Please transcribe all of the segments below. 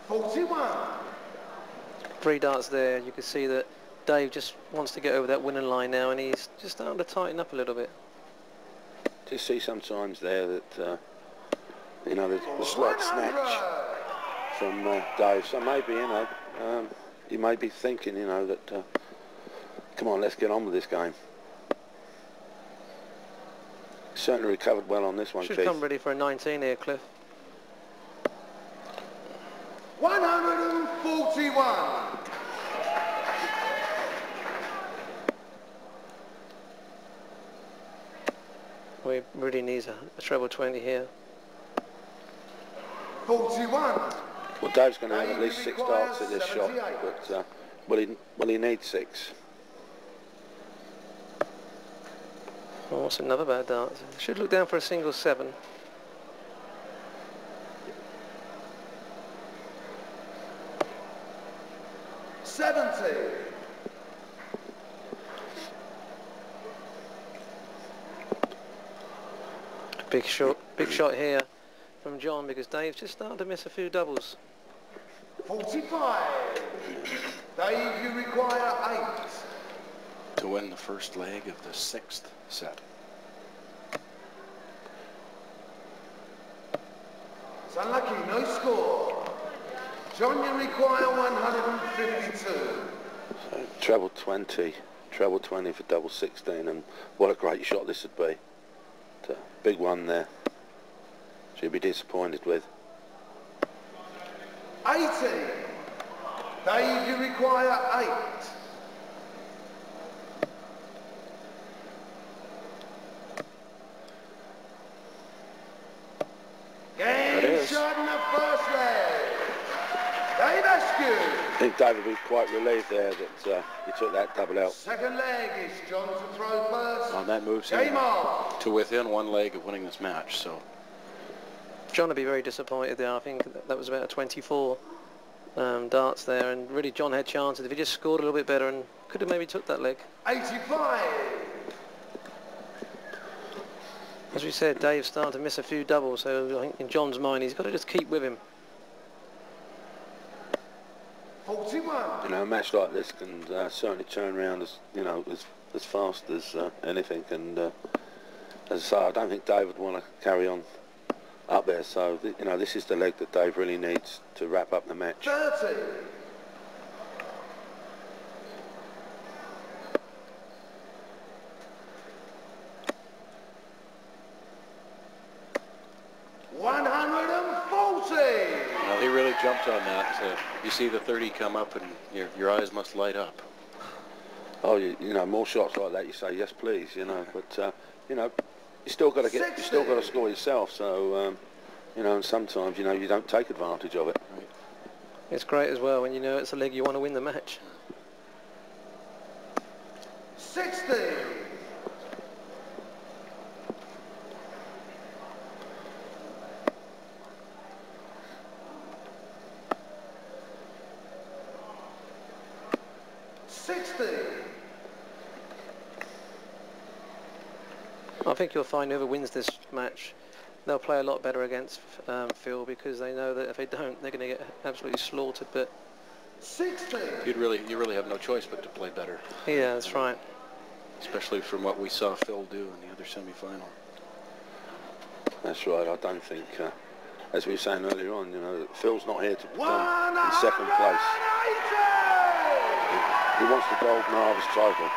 41. 3 darts there. You can see that Dave just wants to get over that winning line now, and he's just starting to tighten up a little bit. Just see sometimes there that you know, the slight snatch from Dave. So maybe, you know, you may be thinking, you know, that come on, let's get on with this game. Certainly recovered well on this one, Should Keith. come ready for a 19 here, Cliff. 141. We really needs a treble 20 here. 41. Well, Dave's going to have at least 6 darts at this shot, but will he need 6? Oh, what's another bad dart? Should look down for a single 7. Big shot here from John, because Dave's just starting to miss a few doubles. 45. Dave, you require 8. To win the first leg of the 6th set. It's unlucky, no score. John, you require 152. So treble 20 for double 16, and what a great shot this would be. It's a big one there. She'll be disappointed with. 80. Dave, you require 8. Game shot in the first leg. Dave Askew. I think Dave will be quite relieved there that he took that double out. Second leg is John to throw first. On that moves him to within 1 leg of winning this match. So John will be very disappointed there. I think that was about a 24 darts there, and really John had chances. If he just scored a little bit better, and could have maybe took that leg. 85. As we said, Dave's starting to miss a few doubles, so I think in John's mind he's got to just keep with him. 41. You know, a match like this can certainly turn around as, you know, as fast as anything, and as I say, I don't think Dave would want to carry on up there, so you know, this is the leg that Dave really needs to wrap up the match. 30. He really jumped on that. You see the 30 come up, and your eyes must light up. Oh, you know, more shots like that, you say yes, please. You know, but you know, you still got to get, you still got to score yourself. So you know, and sometimes you know you don't take advantage of it. Right. It's great as well when you know it's a leg you want to win the match. 60. I think you'll find whoever wins this match, they'll play a lot better against Phil, because they know that if they don't, they're going to get absolutely slaughtered. But 60. You really have no choice but to play better. Yeah, that's right. Especially from what we saw Phil do in the other semi-final. That's right. I don't think, as we were saying earlier on, you know, Phil's not here to become in second place. He wants the Golden Harvest title.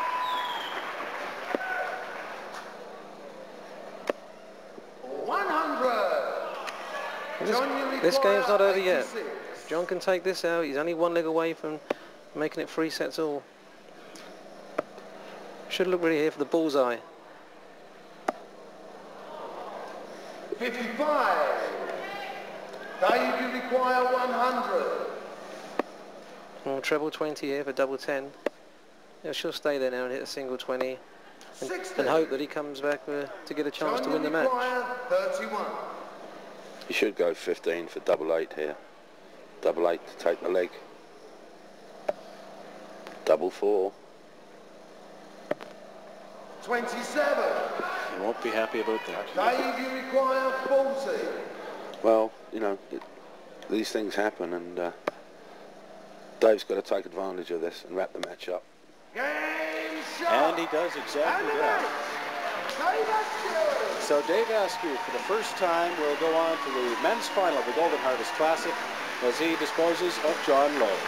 This game's not over yet. If John can take this out, he's only 1 leg away from making it 3 sets all. Should look really here for the bullseye. 55. Dave, you require 100. Oh, treble 20 here for double 10. Yeah, she'll stay there now and hit a single 20. And hope that he comes back to get a chance to win the match. 31. You should go 15 for double 8 here. Double 8 to take the leg. Double 4. 27. You won't be happy about that. Dave, you require 40. Well, you know, these things happen, and Dave's got to take advantage of this and wrap the match up. And he does exactly that. So Dave Askew, for the first time, will go on to the men's final of the Golden Harvest Classic as he disposes of John Lowe.